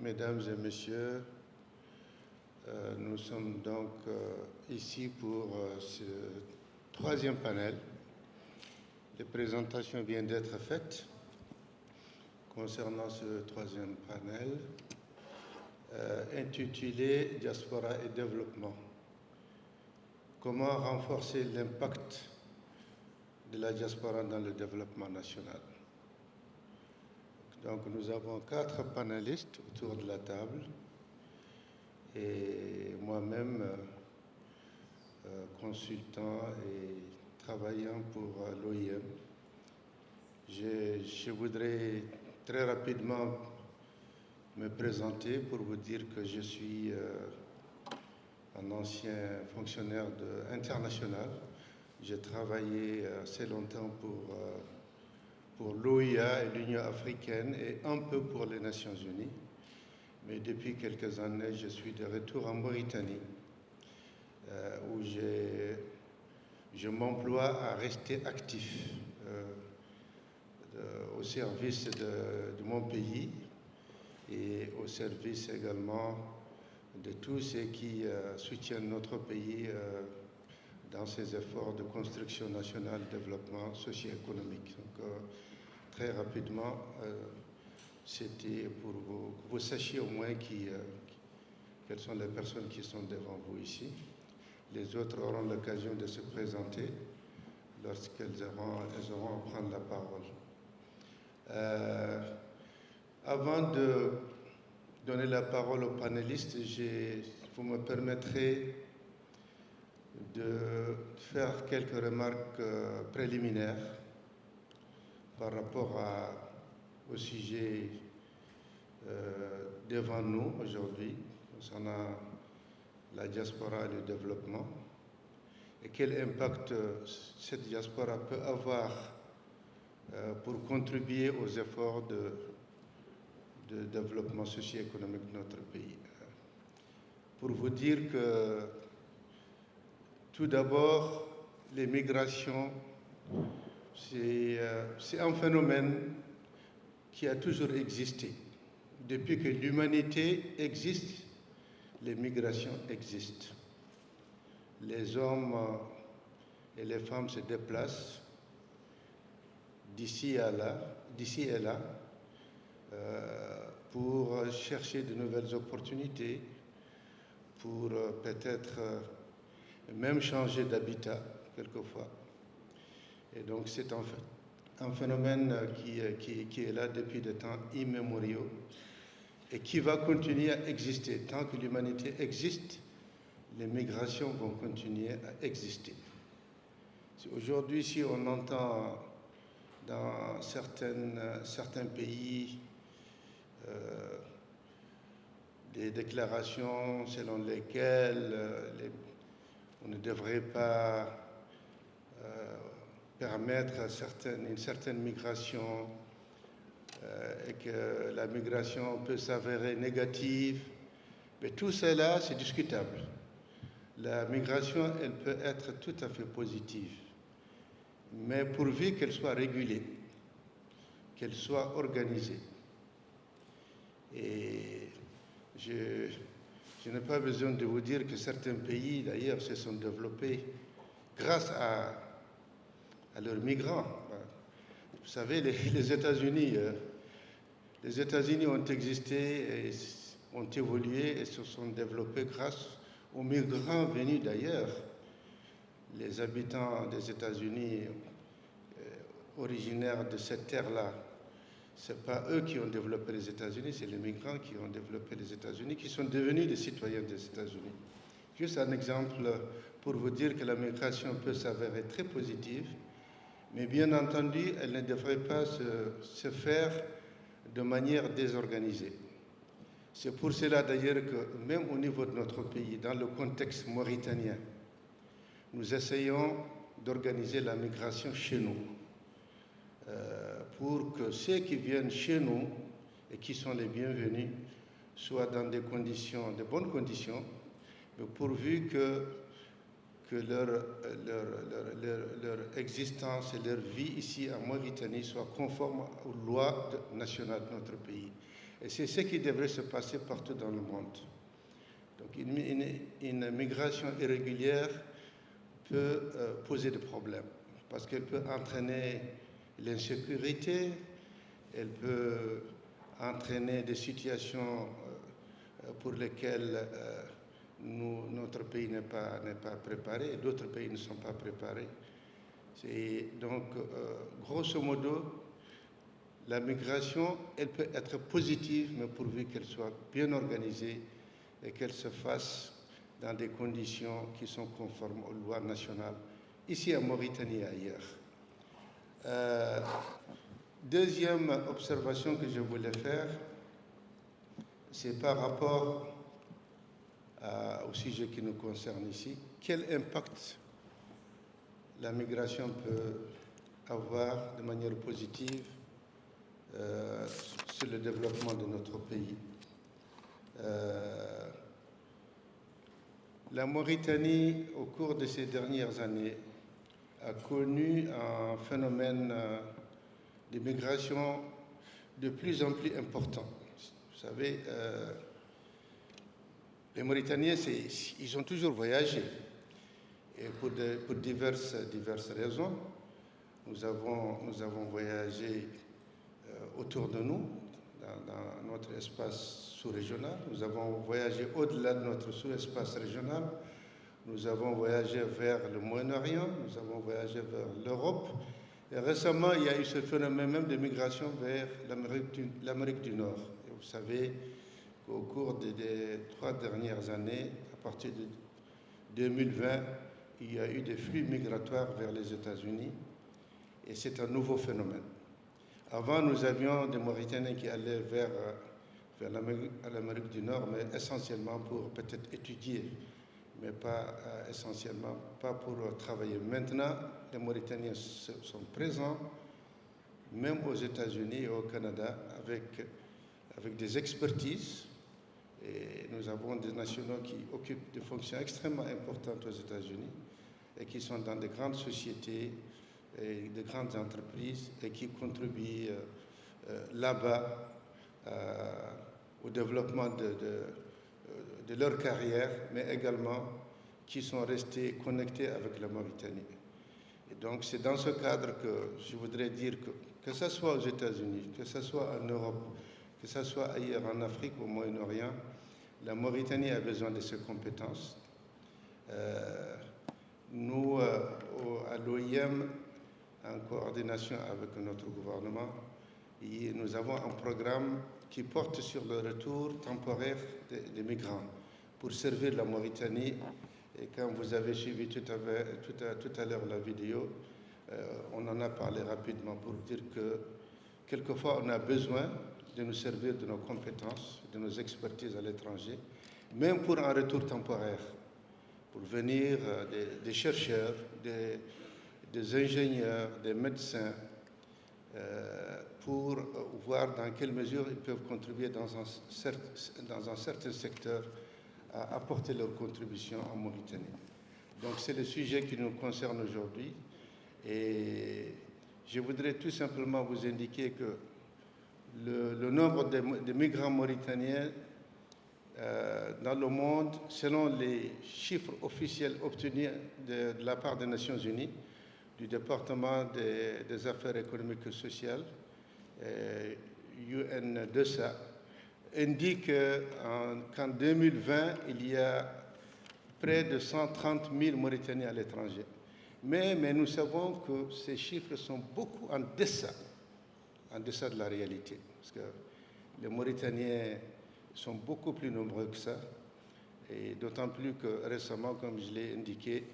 Mesdames et messieurs, nous sommes donc ici pour ce troisième panel. Les présentations viennent d'être faites concernant ce troisième panel intitulé Diaspora et développement. Comment renforcer l'impact de la diaspora dans le développement national? Donc nous avons 4 panélistes autour de la table et moi-même consultant et travaillant pour l'OIM. Je voudrais très rapidement me présenter pour vous dire que je suis un ancien fonctionnaire international. J'ai travaillé assez longtemps pour l'OIA et l'Union africaine et un peu pour les Nations unies. Mais depuis quelques années, je suis de retour en Mauritanie, où je m'emploie à rester actif au service de mon pays et au service également de tous ceux qui soutiennent notre pays dans ses efforts de construction nationale, développement socio-économique. Donc, très rapidement, c'était pour que vous sachiez au moins quelles sont les personnes qui sont devant vous ici. Les autres auront l'occasion de se présenter lorsqu'elles auront à prendre la parole. Avant de donner la parole aux panélistes, vous me permettrez de faire quelques remarques préliminaires par rapport au sujet devant nous aujourd'hui, concernant la diaspora et le développement, et quel impact cette diaspora peut avoir pour contribuer aux efforts de développement socio-économique de notre pays. Pour vous dire que, tout d'abord, les migrations, c'est un phénomène qui a toujours existé. Depuis que l'humanité existe, les migrations existent. Les hommes et les femmes se déplacent d'ici et là, pour chercher de nouvelles opportunités, pour peut-être même changer d'habitat quelquefois. Et donc c'est un phénomène qui est là depuis des temps immémoriaux et qui va continuer à exister. Tant que l'humanité existe, les migrations vont continuer à exister. Aujourd'hui, si on entend dans certains pays des déclarations selon lesquelles on ne devrait pas permettre une certaine migration et que la migration peut s'avérer négative, mais tout cela, c'est discutable. La migration, elle peut être tout à fait positive, mais pourvu qu'elle soit régulée, qu'elle soit organisée. Et je n'ai pas besoin de vous dire que certains pays, d'ailleurs, se sont développés grâce à leurs migrants. Vous savez, les États-Unis ont existé, et ont évolué et se sont développés grâce aux migrants venus d'ailleurs. Les habitants des États-Unis originaires de cette terre-là, ce n'est pas eux qui ont développé les États-Unis, c'est les migrants qui ont développé les États-Unis, qui sont devenus des citoyens des États-Unis. Juste un exemple pour vous dire que la migration peut s'avérer très positive, mais bien entendu, elle ne devrait pas se faire de manière désorganisée. C'est pour cela d'ailleurs que même au niveau de notre pays, dans le contexte mauritanien, nous essayons d'organiser la migration chez nous, pour que ceux qui viennent chez nous et qui sont les bienvenus soient dans des conditions, de bonnes conditions, mais pourvu que leur existence et leur vie ici en Mauritanie soient conformes aux lois nationales de notre pays. Et c'est ce qui devrait se passer partout dans le monde. Donc une migration irrégulière peut poser des problèmes parce qu'elle peut entraîner l'insécurité, elle peut entraîner des situations pour lesquelles notre pays n'est pas préparé, et d'autres pays ne sont pas préparés. Donc, grosso modo, la migration, elle peut être positive, mais pourvu qu'elle soit bien organisée et qu'elle se fasse dans des conditions qui sont conformes aux lois nationales, ici en Mauritanie et ailleurs. Deuxième observation que je voulais faire, c'est par rapport au sujet qui nous concerne ici. Quel impact la migration peut avoir de manière positive sur le développement de notre pays? La Mauritanie, au cours de ces dernières années, a connu un phénomène de migration de plus en plus important. Vous savez, les Mauritaniens, ils ont toujours voyagé. Et pour diverses raisons, nous avons voyagé autour de nous, dans notre espace sous-régional. Nous avons voyagé au-delà de notre sous-espace régional. Nous avons voyagé vers le Moyen-Orient, nous avons voyagé vers l'Europe. Et récemment, il y a eu ce phénomène même de migration vers l'Amérique du Nord. Et vous savez qu'au cours des 3 dernières années, à partir de 2020, il y a eu des flux migratoires vers les États-Unis. Et c'est un nouveau phénomène. Avant, nous avions des Mauritaniens qui allaient vers l'Amérique du Nord, mais essentiellement pour peut-être étudier, mais pas essentiellement pas pour travailler. Maintenant, les Mauritaniens sont présents, même aux États-Unis et au Canada, avec des expertises. Et nous avons des nationaux qui occupent des fonctions extrêmement importantes aux États-Unis et qui sont dans de grandes sociétés et de grandes entreprises et qui contribuent là-bas au développement de leur carrière, mais également qui sont restés connectés avec la Mauritanie. Et donc c'est dans ce cadre que je voudrais dire que ce soit aux États-Unis, que ce soit en Europe, que ce soit ailleurs en Afrique ou au Moyen-Orient, la Mauritanie a besoin de ces compétences. Nous, à l'OIM, en coordination avec notre gouvernement, nous avons un programme qui porte sur le retour temporaire des migrants pour servir la Mauritanie. Et quand vous avez suivi tout à l'heure la vidéo, on en a parlé rapidement pour dire que quelquefois on a besoin de nous servir de nos compétences, de nos expertises à l'étranger, même pour un retour temporaire, pour venir des chercheurs, des ingénieurs, des médecins, pour voir dans quelle mesure ils peuvent contribuer dans un certain secteur à apporter leur contribution en Mauritanie. Donc c'est le sujet qui nous concerne aujourd'hui et je voudrais tout simplement vous indiquer que le nombre de migrants mauritaniens dans le monde, selon les chiffres officiels obtenus de la part des Nations Unies, du département des affaires économiques et sociales, UNDESA, indique qu'en 2020, il y a près de 130 000 Mauritaniens à l'étranger. Mais nous savons que ces chiffres sont beaucoup en deçà de la réalité. Parce que les Mauritaniens sont beaucoup plus nombreux que ça. Et d'autant plus que récemment, comme je l'ai indiqué,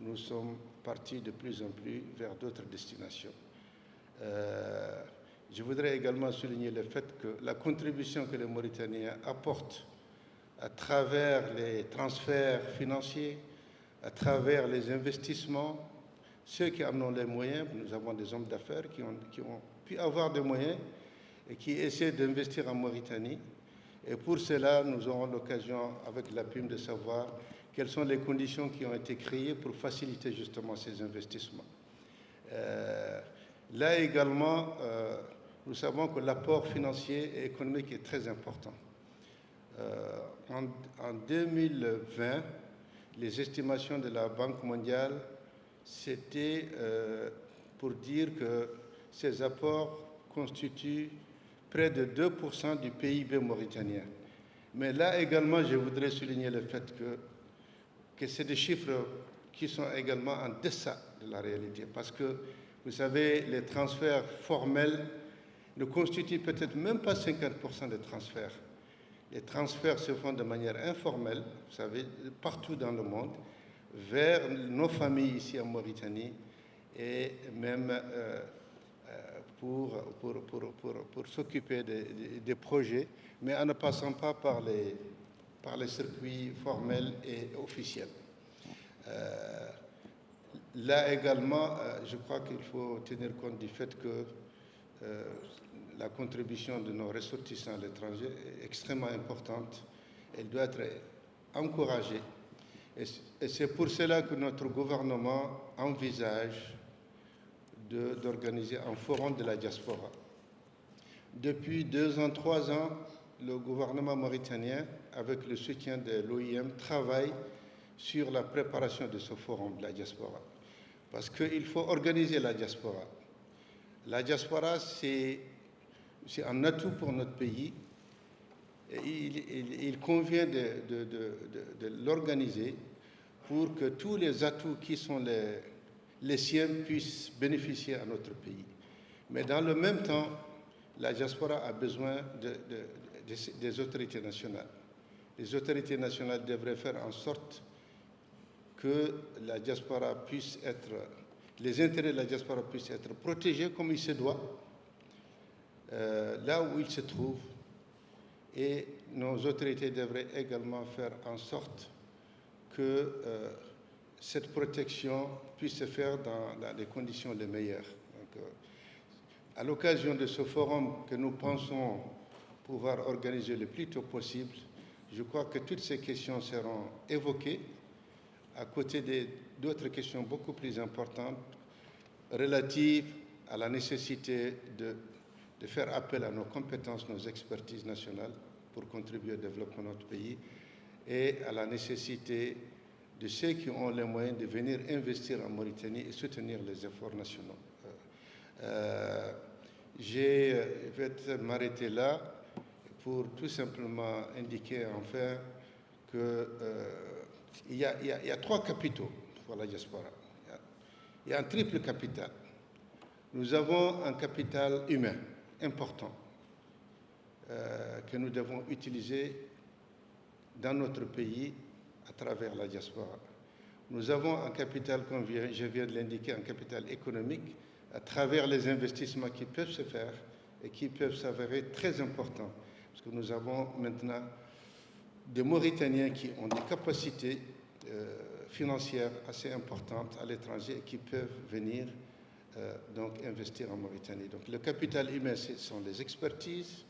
nous sommes partis de plus en plus vers d'autres destinations. Je voudrais également souligner le fait que la contribution que les Mauritaniens apportent à travers les transferts financiers, à travers les investissements, ceux qui en ont les moyens, nous avons des hommes d'affaires qui ont pu avoir des moyens et qui essaient d'investir en Mauritanie. Et pour cela, nous aurons l'occasion, avec la PIM, de savoir quelles sont les conditions qui ont été créées pour faciliter justement ces investissements. Là également, nous savons que l'apport financier et économique est très important. En 2020, les estimations de la Banque mondiale, c'était pour dire que ces apports constituent près de 2% du PIB mauritanien. Mais là également, je voudrais souligner le fait que c'est des chiffres qui sont également en deçà de la réalité. Parce que, vous savez, les transferts formels ne constituent peut-être même pas 50% des transferts. Les transferts se font de manière informelle, vous savez, partout dans le monde, vers nos familles ici en Mauritanie et même pour s'occuper des projets, mais en ne passant pas par les circuits formels et officiels. Là également, je crois qu'il faut tenir compte du fait que la contribution de nos ressortissants à l'étranger est extrêmement importante. Elle doit être encouragée. Et c'est pour cela que notre gouvernement envisage d'organiser un forum de la diaspora. Depuis 2 ans, 3 ans, le gouvernement mauritanien, avec le soutien de l'OIM, travaille sur la préparation de ce forum de la diaspora. Parce qu'il faut organiser la diaspora. La diaspora, c'est un atout pour notre pays. Et il convient de l'organiser pour que tous les atouts qui sont les siens puissent bénéficier à notre pays. Mais dans le même temps, la diaspora a besoin des autorités nationales. Les autorités nationales devraient faire en sorte que la diaspora puisse être, les intérêts de la diaspora puissent être protégés comme il se doit, là où ils se trouvent. Et nos autorités devraient également faire en sorte que cette protection puisse se faire dans les conditions les meilleures. Donc, à l'occasion de ce forum que nous pensons pouvoir organiser le plus tôt possible, je crois que toutes ces questions seront évoquées, à côté d'autres questions beaucoup plus importantes relatives à la nécessité de faire appel à nos compétences, nos expertises nationales pour contribuer au développement de notre pays et à la nécessité de ceux qui ont les moyens de venir investir en Mauritanie et soutenir les efforts nationaux. Je vais m'arrêter là pour tout simplement indiquer enfin qu'il y a 3 capitaux pour la diaspora. Il y a un triple capital. Nous avons un capital humain important que nous devons utiliser dans notre pays à travers la diaspora. Nous avons un capital, comme je viens de l'indiquer, un capital économique à travers les investissements qui peuvent se faire et qui peuvent s'avérer très importants. Parce que nous avons maintenant des Mauritaniens qui ont des capacités financières assez importantes à l'étranger et qui peuvent venir donc investir en Mauritanie. Donc le capital humain, ce sont les expertises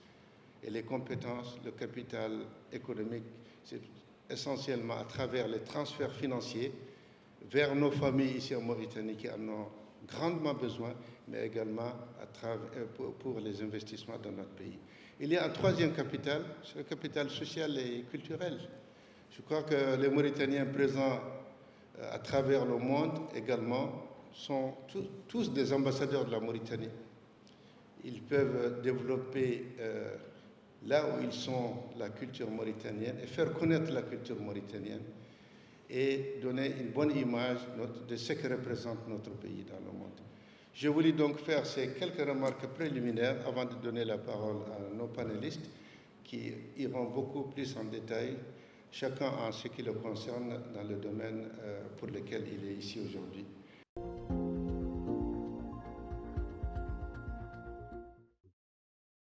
et les compétences. Le capital économique, c'est essentiellement à travers les transferts financiers vers nos familles ici en Mauritanie qui en ont grandement besoin, mais également pour les investissements dans notre pays. Il y a un 3e capital, c'est le capital social et culturel. Je crois que les Mauritaniens présents à travers le monde également sont tous des ambassadeurs de la Mauritanie. Ils peuvent développer là où ils sont la culture mauritanienne et faire connaître la culture mauritanienne et donner une bonne image de ce que représente notre pays dans le monde. Je voulais donc faire ces quelques remarques préliminaires avant de donner la parole à nos panélistes qui iront beaucoup plus en détail, chacun en ce qui le concerne dans le domaine pour lequel il est ici aujourd'hui.